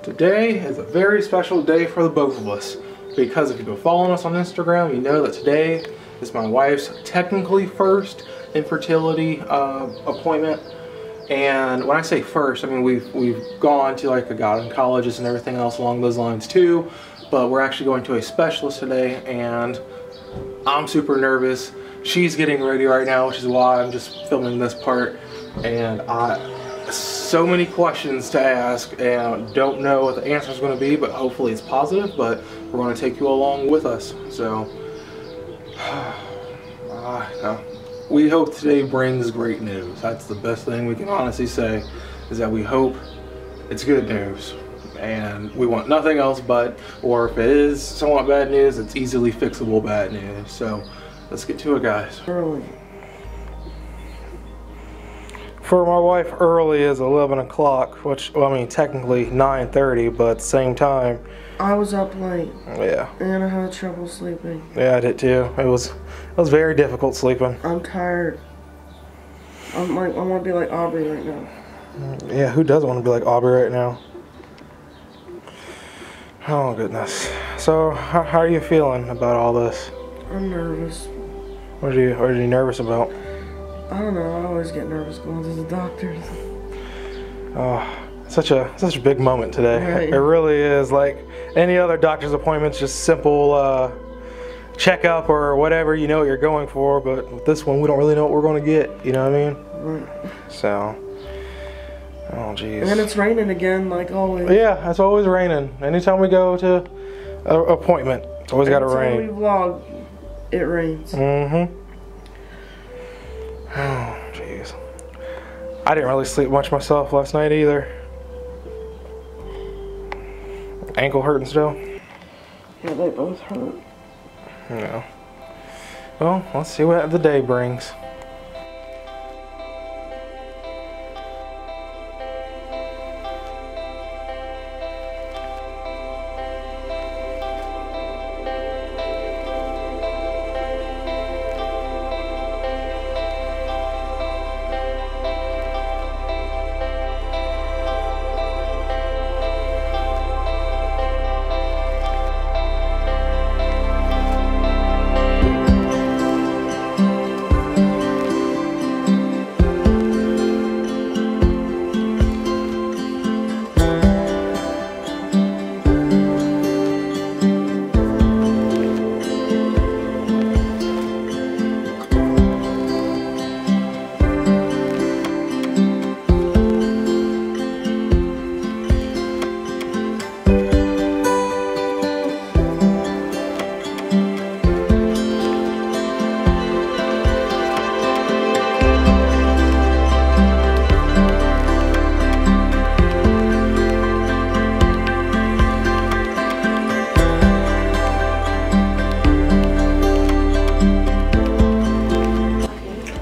Today is a very special day for the both of us because if you've been following us on Instagram, you know that today is my wife's technically first infertility appointment. And when I say first, I mean we've gone to like a gynecologist and everything else along those lines too, but we're actually going to a specialist today, and I'm super nervous. She's getting ready right now, which is why I'm just filming this part, and so many questions to ask and don't know what the answer is going to be, but hopefully it's positive. But we're going to take you along with us. So we hope today brings great news. That's the best thing we can honestly say, is that we hope it's good news, and we want nothing else but, or if it is somewhat bad news, it's easily fixable bad news. So let's get to it, guys. Early. For my wife, early is 11 o'clock, which, well, I mean, technically 9:30, but at the same time. I was up late. Yeah. And I had trouble sleeping. Yeah, I did too. It was very difficult sleeping. I'm tired. I want to be like Aubrey right now. Yeah, who doesn't want to be like Aubrey right now? Oh, goodness. So, how are you feeling about all this? I'm nervous. What are you nervous about? I don't know. I always get nervous going to the doctors. Oh, such a big moment today. Right. It really is. Like any other doctor's appointment's just simple checkup or whatever, you know what you're going for. But with this one, we don't really know what we're going to get. You know what I mean? Right. So, oh jeez. And it's raining again, like always. Yeah, it's always raining. Anytime we go to an appointment, it's always got to rain. Anytime we vlog, it rains. Mm-hmm. Oh, jeez. I didn't really sleep much myself last night either. Ankle hurting still? Yeah, they both hurt. Yeah. Well, let's see what the day brings.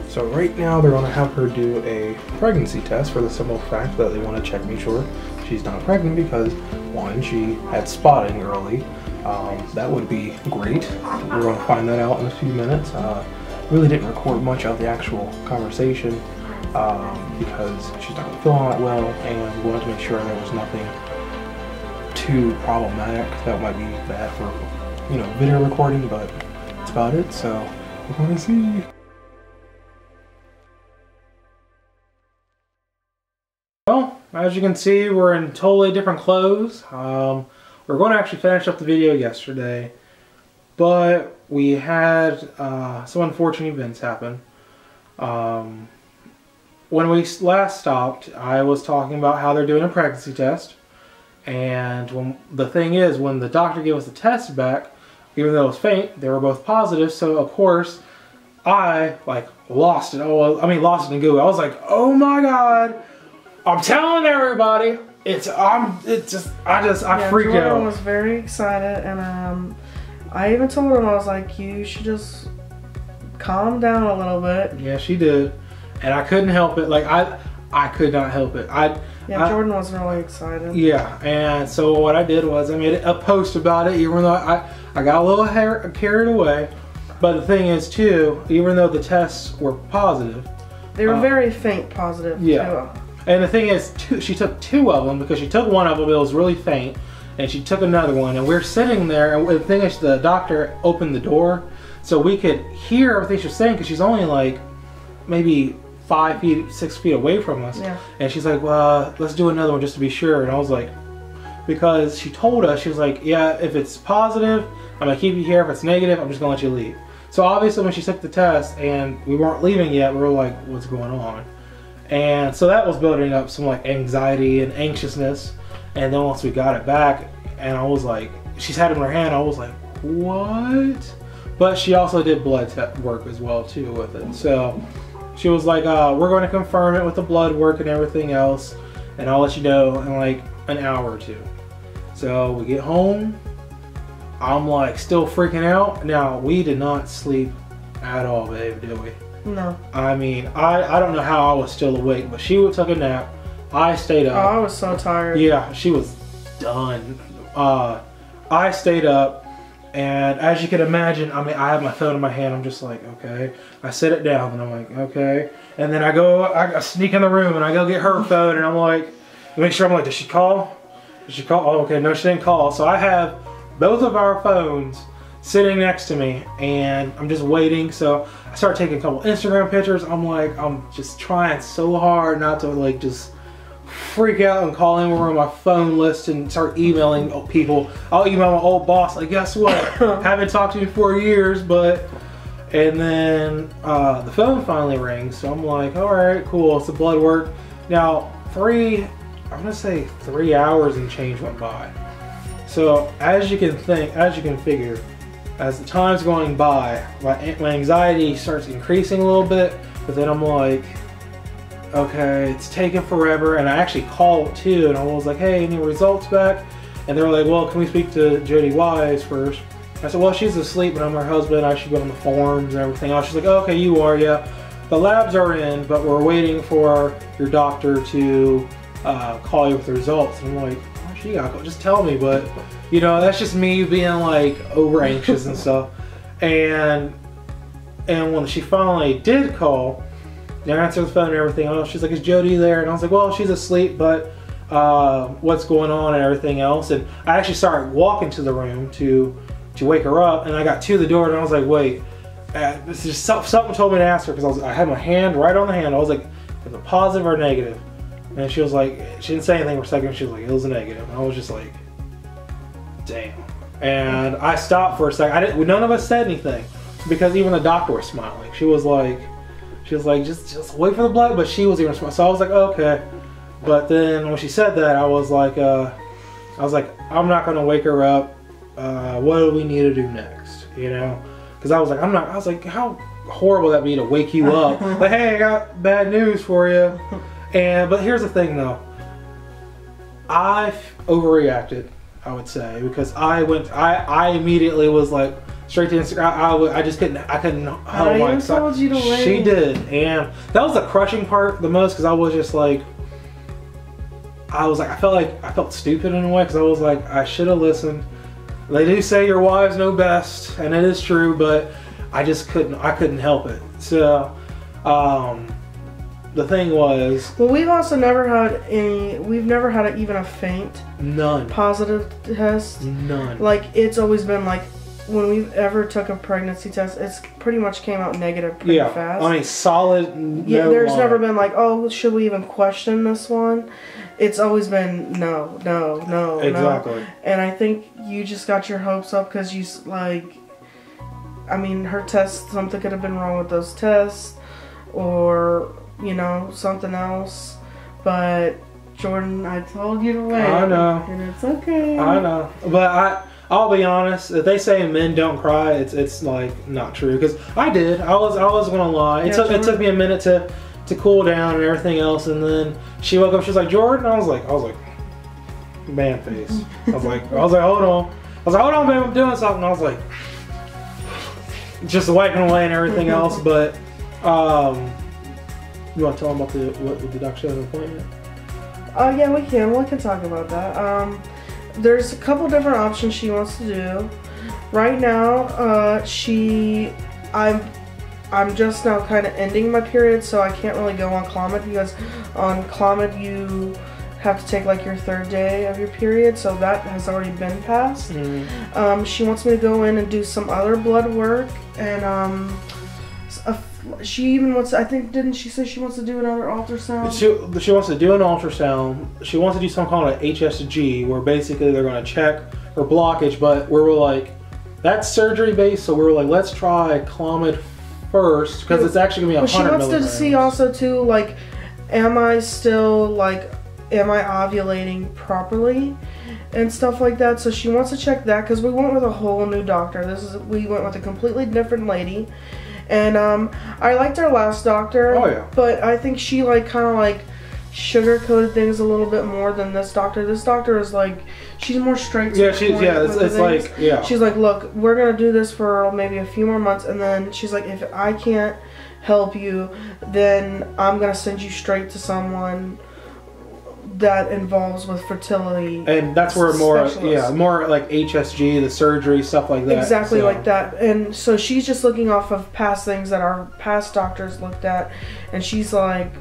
So right now they're going to have her do a pregnancy test for the simple fact that they want to check, make sure she's not pregnant, because one, she had spotting early. That would be great. We're going to find that out in a few minutes. Really didn't record much of the actual conversation because she's not feeling all that well, and we wanted to make sure there was nothing too problematic that might be bad for, you know, video recording, but that's about it. So we're going to see. Well, as you can see, we're in totally different clothes. We're going to actually finish up the video yesterday, but we had some unfortunate events happen. When we last stopped, I was talking about how they're doing a pregnancy test, and the thing is, when the doctor gave us the test back, even though it was faint, they were both positive. So of course, I like lost it. Oh, I mean, lost it in Google. I was like, oh my God. I'm telling everybody, I freaked out. Jordan was very excited, and I even told him, I was like, you should just calm down a little bit. Yeah, she did, and I couldn't help it. Like I could not help it. Jordan wasn't really excited. Yeah, and so what I did was I made a post about it, even though I got a little carried away. But the thing is too, even though the tests were positive, they were very faint positive. Yeah. Too. And the thing is, she took 2 of them because she took one of them, it was really faint, and she took another one, and we're sitting there, and the thing is, the doctor opened the door so we could hear everything she was saying, because she's only like maybe 5 feet, 6 feet away from us. Yeah. And she's like, well, let's do another one just to be sure. And I was like, because she told us, she was like, yeah, if it's positive, I'm gonna keep you here. If it's negative, I'm just gonna let you leave. So obviously when she took the test and we weren't leaving yet, we were like, what's going on? And so that was building up some like anxiety and anxiousness. And then once we got it back, and I was like, she's had it in her hand, I was like, what? But she also did blood work as well too with it. So she was like, we're going to confirm it with the blood work and everything else, and I'll let you know in like an hour or 2. So we get home, I'm like still freaking out. Now, we did not sleep at all, babe, did we? No. I mean, I don't know how I was still awake, but she took a nap. I stayed up. Oh, I was so tired. Yeah, she was done. I stayed up, and as you can imagine, I mean, I have my phone in my hand. I'm just like, okay. I set it down, and I'm like, okay. And then I sneak in the room, and I go get her phone, and I'm like, make sure, I'm like, did she call? Did she call? Oh, okay, no, she didn't call. So I have both of our phones sitting next to me, and I'm just waiting. So I start taking a couple Instagram pictures. I'm like, I'm just trying so hard not to like just freak out and call in on my phone list and start emailing people. I'll email my old boss, like, guess what? Haven't talked to you for years, but... And then the phone finally rings, so I'm like, all right, cool, it's the blood work. Now, I'm gonna say 3 hours and change went by. So as you can figure, as the time's going by, my anxiety starts increasing a little bit, but then I'm like, okay, it's taking forever. And I actually called too, and I was like, hey, any results back? And they were like, well, can we speak to Jody Wise first? I said, well, she's asleep, but I'm her husband. I should go on the forms and everything else. She's like, oh, okay, you are, yeah. The labs are in, but we're waiting for your doctor to call you with the results. And I'm like, oh, she got called. Just tell me. But, you know, that's just me being like over anxious and stuff. And when she finally did call, I answered the phone and everything else. She's like, is Jody there? And I was like, well, she's asleep, but what's going on and everything else. And I actually started walking to the room to wake her up, and I got to the door, and I was like, wait, this is something told me to ask her, because I had my hand right on the hand. I was like, is it positive or negative? And she was like, she didn't say anything for a second. She was like, it was a negative. And I was just like, damn. And I stopped for a second. None of us said anything, because even the doctor was smiling. She was like, just wait for the blood, but she was even smiling. So I was like, okay. But then when she said that, I was like, I'm not gonna wake her up. What do we need to do next? You know, because I was like, how horrible that be to wake you up. Like, hey, I got bad news for you. But here's the thing though, I overreacted, I would say, because I immediately was like straight to Instagram. I couldn't hold my excitement. Told you to wait. She did, and that was the crushing part the most, because I was just like, I felt stupid in a way, because I was like, I should have listened. They do say your wives know best, and it is true, but I just couldn't help it. So, the thing was... Well, we've also never had even a faint. None. Positive test. None. Like, it's always been like, when we've ever took a pregnancy test, it's pretty much came out negative pretty fast. I mean, solid, yeah, there's never been like, oh, should we even question this one? It's always been no. Exactly. And I think you just got your hopes up because you, like, I mean, her test, something could have been wrong with those tests, or, you know, something else. But, Jordan, I told you to wait. I know. And it's okay. I know. But I'll be honest, if they say men don't cry, it's like not true. Because I did. I was gonna lie. It took me a minute to cool down and everything else, and then she woke up. She was like, Jordan. I was like, man face. I was like, hold on. Hold on, babe. I'm doing something. I was like, just wiping away and everything else. But you want to tell them about the doctor's appointment? Yeah, we can talk about that. There's a couple different options she wants to do. Right now, I'm just now kind of ending my period, so I can't really go on Clomid, because on Clomid you have to take like your 3rd day of your period, so that has already been passed. She wants me to go in and do some other blood work, and she even wants, I think, didn't she say she wants to do another ultrasound? She wants to do an ultrasound. She wants to do something called an HSG, where basically they're going to check her blockage, but we were like, that's surgery based, so we were like, let's try Clomid first, because it's actually going to be 100 milligrams. She wants to see also too, like, am I ovulating properly and stuff like that. So she wants to check that, because we went with a whole new doctor. We went with a completely different lady, and I liked our last doctor. Oh yeah. But I think she like kind of like sugar-coated things a little bit more than this doctor. This doctor is like, she's more straight to the point. It's like, yeah. She's like, look, we're gonna do this for maybe a few more months, and then she's like, if I can't help you, then I'm gonna send you straight to someone that involves with fertility, and that's where more like HSG, the surgery, stuff like that. Exactly, like that. And so she's just looking off of past things that our past doctors looked at, and she's like,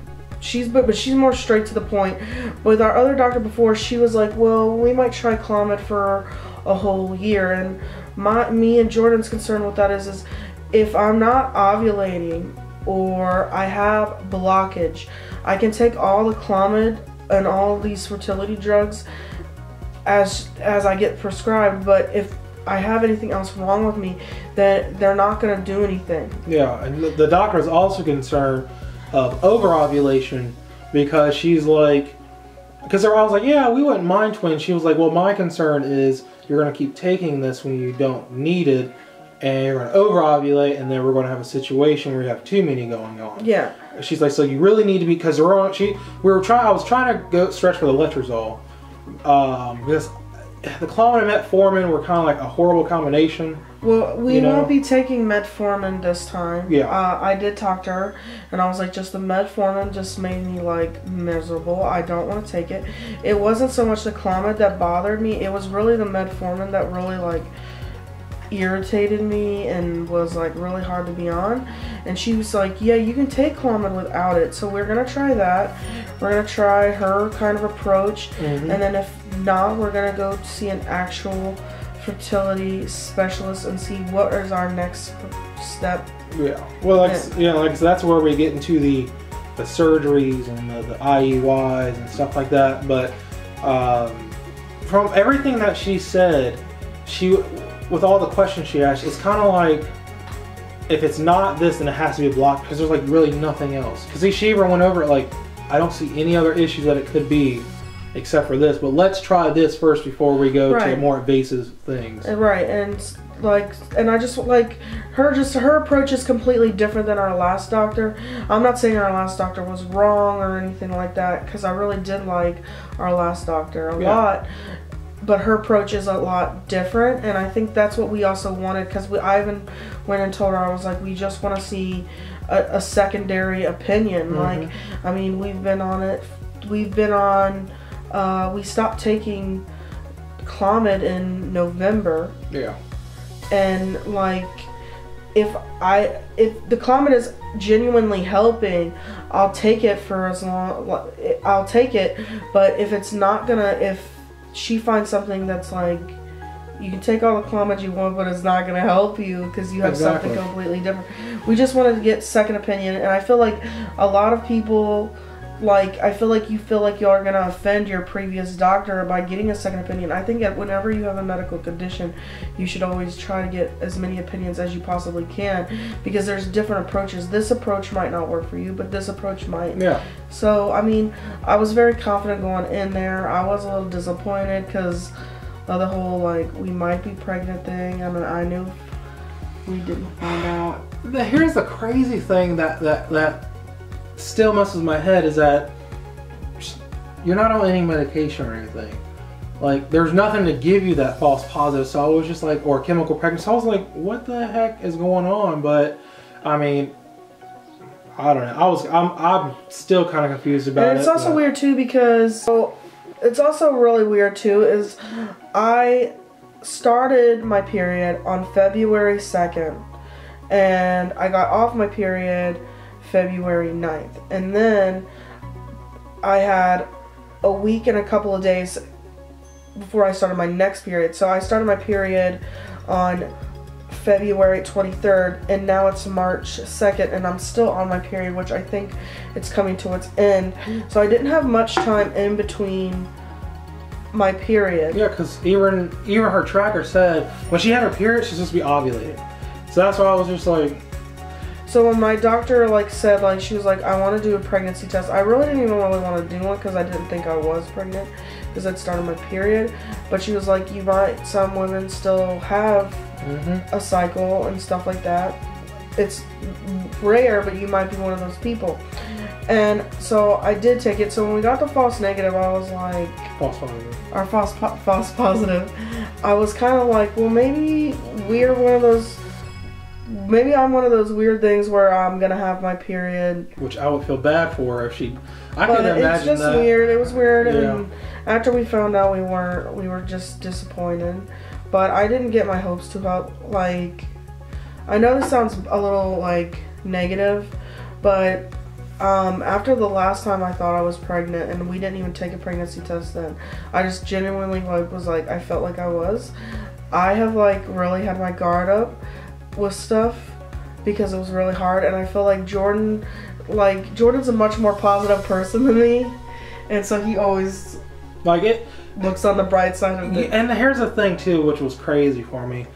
but she's more straight to the point. With our other doctor before, she was like, well, we might try Clomid for a whole year. And me and Jordan's concern with that is if I'm not ovulating or I have blockage, I can take all the Clomid and all these fertility drugs as I get prescribed, but if I have anything else wrong with me, then they're not going to do anything. Yeah, and the doctor is also concerned of over-ovulation, because she's like, because I was like, yeah, we wouldn't mind twins. She was like, well, my concern is you're going to keep taking this when you don't need it, and you're going to over-ovulate, and then we're going to have a situation where you have too many going on. Yeah. She's like, so you really need to be, because I was trying to go stretch for the letrozole, because the Clomid and metformin were kind of like a horrible combination. Well, we won't be taking metformin this time. Yeah. I did talk to her, and I was like, just the metformin just made me like miserable. I don't want to take it. It wasn't so much the Clomid that bothered me. It was really the metformin that really like irritated me and was like really hard to be on. And she was like, yeah, you can take Clomid without it, so we're gonna try that. We're gonna try her kind of approach, and then if not, we're gonna go see an actual fertility specialist and see what is our next step. Yeah, well, like so that's where we get into the surgeries and the IUIs and stuff like that. But from everything that she said, with all the questions she asked, it's kind of like, if it's not this, then it has to be blocked, because there's like really nothing else. Because she even went over it like, I don't see any other issues that it could be except for this, but let's try this first before we go to more invasive things. Right, and I just like her approach is completely different than our last doctor. I'm not saying our last doctor was wrong or anything like that, because I really did like our last doctor a lot. But her approach is a lot different, and I think that's what we also wanted, because I even went and told her, I was like, we just want to see a secondary opinion. Like, I mean, we've been on it. We stopped taking Clomid in November. Yeah. And like, if the Clomid is genuinely helping, I'll take it for as long. I'll take it, but if it's not gonna, if she finds something that's like, you can take all the Clomid you want, but it's not going to help you because you have something completely different. We just wanted to get second opinion, and I feel like a lot of people, like, I feel like you feel like you are going to offend your previous doctor by getting a second opinion. I think that whenever you have a medical condition, you should always try to get as many opinions as you possibly can, because there's different approaches. This approach might not work for you, but this approach might. Yeah. So, I mean, I was very confident going in there. I was a little disappointed because of the whole, like, we might be pregnant thing. I mean, I knew we didn't find out. Here's the crazy thing that still messes with my head, is that you're not on any medication or anything. Like, there's nothing to give you that false positive. So I was just like, or chemical pregnancy. So I was like, what the heck is going on? But I mean, I don't know. I'm still kind of confused about it. And it's also weird too, because it's also really weird too, is I started my period on February 2nd, and I got off my period February 9th. And then I had a week and a couple of days before I started my next period. So I started my period on February 23rd, and now it's March 2nd, and I'm still on my period, which I think it's coming to its end. So I didn't have much time in between my period. Yeah, because even her tracker said when she had her period, she's supposed to be ovulating. So that's why I was just like. So when my doctor like said, like, she was like, I want to do a pregnancy test. I really didn't even really want to do one because I didn't think I was pregnant because I'd started my period. But she was like, some women still have a cycle and stuff like that. It's rare, but you might be one of those people. And so I did take it. So when we got the false negative, I was like, false positive. Or false positive. I was kind of like, well, maybe we're one of those. Maybe I'm one of those weird things where I'm gonna have my period. Which I would feel bad for her if she. I but couldn't imagine it's just that. weird. It was weird, Yeah. and after we found out we were just disappointed. But I didn't get my hopes too up. Like, I know this sounds a little like negative, but after the last time I thought I was pregnant, and we didn't even take a pregnancy test then, I just genuinely like was like I felt like I was. I have like really had my guard up with stuff because it was really hard, and I feel like Jordan's a much more positive person than me, and so he always looks on the bright side of it. And here's the thing too, which was crazy for me.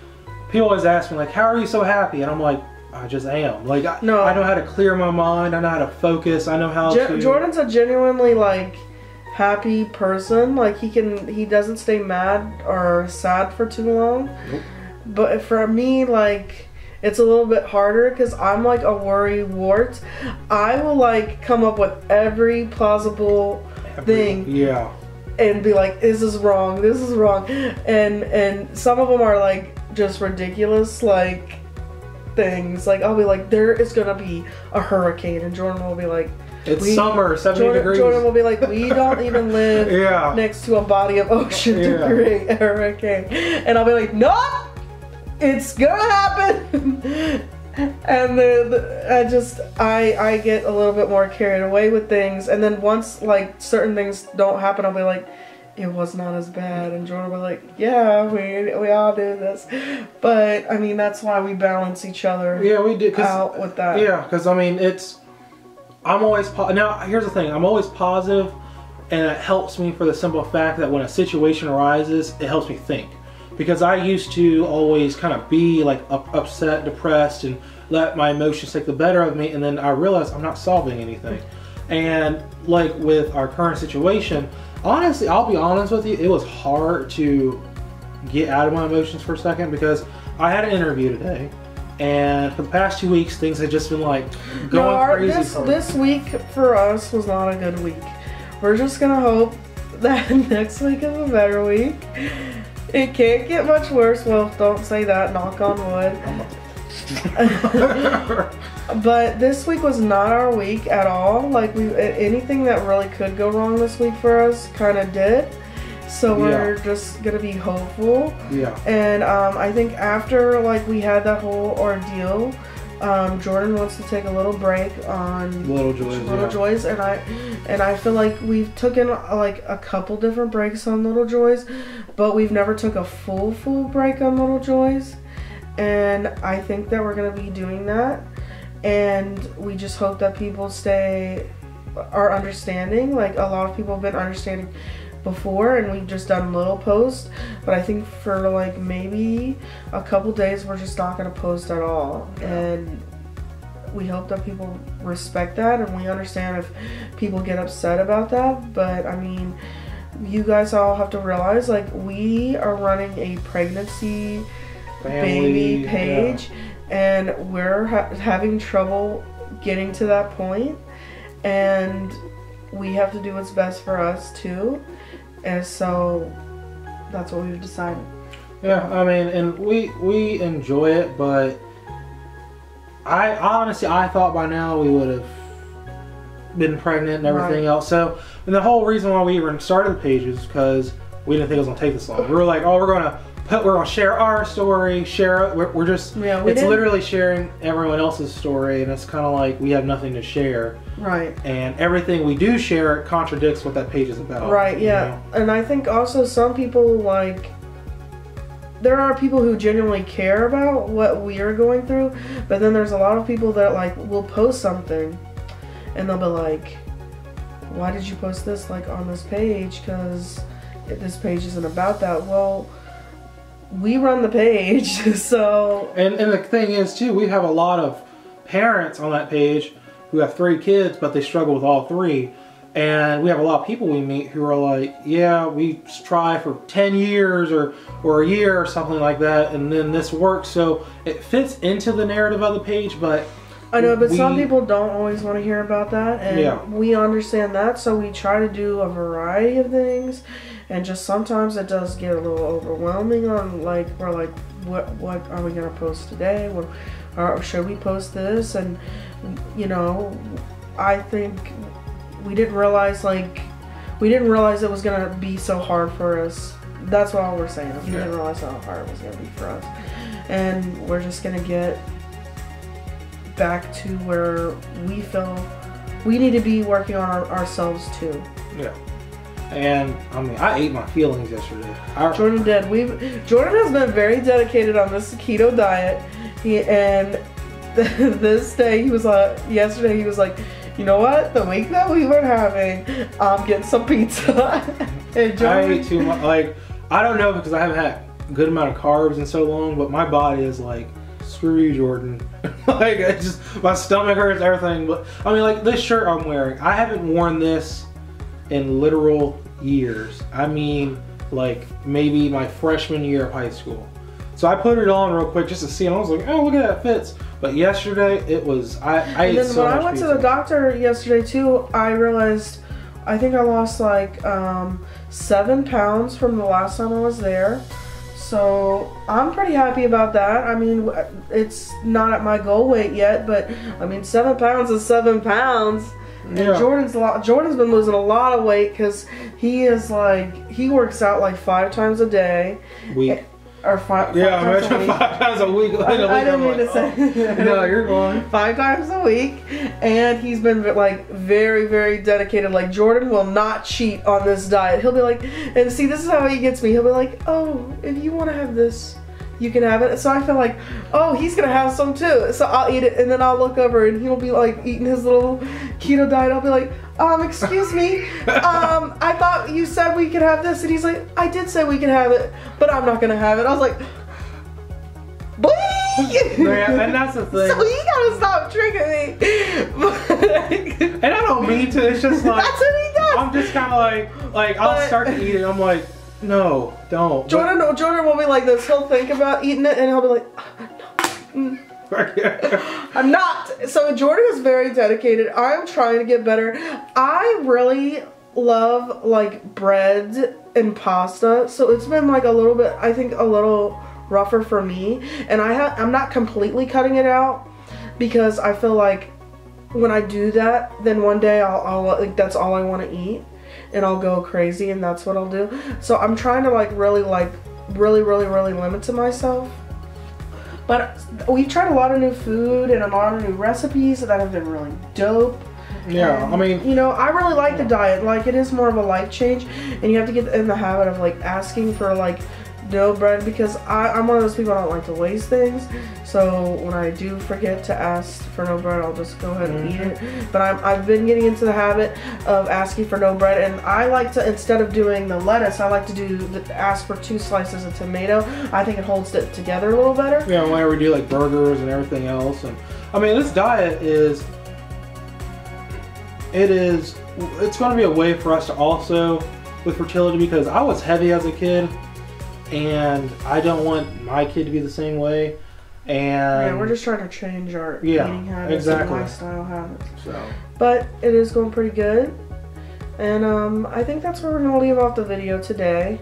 People always ask me like, how are you so happy? And I'm like, I just am. Like, I know how to clear my mind, I know how to focus, I know how to. Jordan's a genuinely like happy person. Like, he doesn't stay mad or sad for too long. Nope. But for me, like, it's a little bit harder because I'm like a worry wart. I will like come up with every plausible thing. Yeah. And be like, this is wrong, this is wrong. And some of them are like just ridiculous, like things. Like, I'll be like, there is gonna be a hurricane, and Jordan will be like, it's summer, 70 degrees. Jordan will be like, we don't even live next to a body of ocean to create a hurricane. And I'll be like, no! It's gonna happen. And I get a little bit more carried away with things, and then once like certain things don't happen, I'll be like, it was not as bad, and Jordan will be like, yeah, we all do this. But I mean, that's why we balance each other. Yeah, we do out with that. Yeah, because I mean, I'm always now. Here's the thing: I'm always positive, and it helps me for the simple fact that when a situation arises, it helps me think. Because I used to always kind of be like upset, depressed, and let my emotions take the better of me, and then I realized I'm not solving anything. And like with our current situation, honestly, I'll be honest with you, it was hard to get out of my emotions for a second because I had an interview today, and for the past 2 weeks, things had just been like going crazy. This week for us was not a good week. We're just gonna hope that next week is a better week. It can't get much worse. Well, don't say that. Knock on wood. But this week was not our week at all. Like, anything that really could go wrong this week for us kind of did. So we're just gonna be hopeful. Yeah. And I think after like we had that whole ordeal, Jordan wants to take a little break on Little Joys, and I feel like we've taken like a couple different breaks on Little Joys, but we've never took a full break on Little Joys, and I think that we're gonna be doing that, and we just hope that people are understanding. Like, a lot of people have been understanding before, and we've just done little posts, but I think for like maybe a couple days we're just not going to post at all, and we hope that people respect that, and we understand if people get upset about that. But I mean, you guys all have to realize, like, we are running a pregnancy baby page, and we're having trouble getting to that point, and we have to do what's best for us too. And so that's what we've decided. Yeah, I mean, and we enjoy it, but I honestly thought by now we would have been pregnant and everything else. So, and the whole reason why we even started the page is because we didn't think it was gonna take this long. We were like, oh, we're gonna we're gonna share our story, share it. We're just, yeah, it's literally sharing everyone else's story, and it's kind of like we have nothing to share. Right. And everything we do share contradicts what that page is about. Right, yeah. You know? And I think also some people, like, there are people who genuinely care about what we are going through, but then there's a lot of people that, like, will post something, and they'll be like, why did you post this, like, on this page? Because this page isn't about that. Well, we run the page, so... And the thing is, too, we have a lot of parents on that page who have 3 kids, but they struggle with all 3. And we have a lot of people we meet who are like, yeah, we try for 10 years or a year or something like that, and then this works. So it fits into the narrative of the page, but... I know, but some people don't always want to hear about that, and yeah. we understand that, so we try to do a variety of things. And just sometimes it does get a little overwhelming on, like, we're like, what are we going to post today? Or should we post this? And, you know, I think we didn't realize it was going to be so hard for us. That's all we're saying. We didn't realize how hard it was going to be for us. And we're just going to get back to where we feel we need to be working on ourselves too. Yeah. And I mean, I ate my feelings yesterday. Jordan did. Jordan has been very dedicated on this keto diet. This day he was yesterday he was like, you know what? The week that we were having, I'm getting some pizza. And Jordan, I ate too much. Like, I don't know because I haven't had a good amount of carbs in so long, but my body is like, screw you, Jordan. Like, it's just my stomach hurts, everything. But I mean, like this shirt I'm wearing, I haven't worn this in literal years. I mean, like maybe my freshman year of high school. So I put it on real quick just to see, and I was like, oh, look at that, fits. But yesterday it was, I ate so much pizza. And then when I went to the doctor yesterday too, I realized I think I lost like 7 pounds from the last time I was there. So I'm pretty happy about that. I mean, it's not at my goal weight yet, but I mean, 7 pounds is 7 pounds. And yeah. Jordan's been losing a lot of weight because he works out like 5 times a day. Week. Or five imagine 5 times a week. I didn't mean to say. No, you're going. 5 times a week, and he's been like very, very dedicated. Like Jordan will not cheat on this diet. He'll be like, and see, this is how he gets me. He'll be like, oh, if you want to have this, you can have it. So I feel like, oh, he's gonna have some too. So I'll eat it, and then I'll look over, and he'll be like eating his little keto diet. I'll be like, excuse me, I thought you said we could have this, and he's like, I did say we could have it, but I'm not gonna have it. I was like, yeah, and that's the thing. So you gotta stop tricking me. And I don't mean to. It's just like that's what he does. I'm just kind of like I'll start to eat it. I'm like, no, don't. Jordan will be like this. He'll think about eating it, and he'll be like, no. I'm not. So Jordan is very dedicated. I'm trying to get better. I really love like bread and pasta. So it's been like a little bit, I think a little rougher for me. And I'm not completely cutting it out because I feel like when I do that, then one day I'll like that's all I want to eat. And I'll go crazy, and that's what I'll do. So I'm trying to really limit to myself. But we've tried a lot of new food and a lot of new recipes that have been really dope. Yeah, and, I mean, you know, I really like the diet. Like, it is more of a life change, and you have to get in the habit of like asking for like no bread, because I'm one of those people that don't like to waste things. So when I do forget to ask for no bread, I'll just go ahead and eat it. But I've been getting into the habit of asking for no bread, and I like to, instead of doing the lettuce, I like to ask for 2 slices of tomato. I think it holds it together a little better. Yeah, whenever we do like burgers and everything else. And I mean, this diet it's going to be a way for us to also with fertility, because I was heavy as a kid, and I don't want my kid to be the same way. And yeah, we're just trying to change our eating habits and lifestyle habits. So, but it is going pretty good, and I think that's where we're gonna leave off the video today.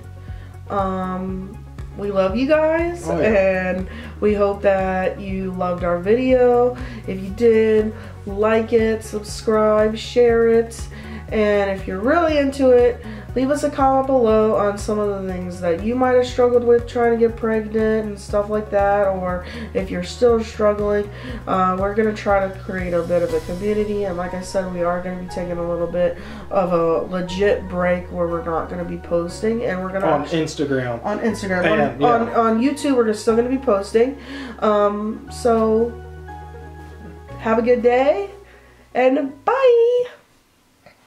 We love you guys, and we hope that you loved our video. If you did, like it, subscribe, share it, and if you're really into it, leave us a comment below on some of the things that you might have struggled with trying to get pregnant and stuff like that, or if you're still struggling. We're going to try to create a bit of a community, and like I said, we are going to be taking a little bit of a legit break where we're not going to be posting, and we're going to on Instagram. On Instagram. And, yeah. On YouTube, we're still going to be posting. So have a good day, and bye.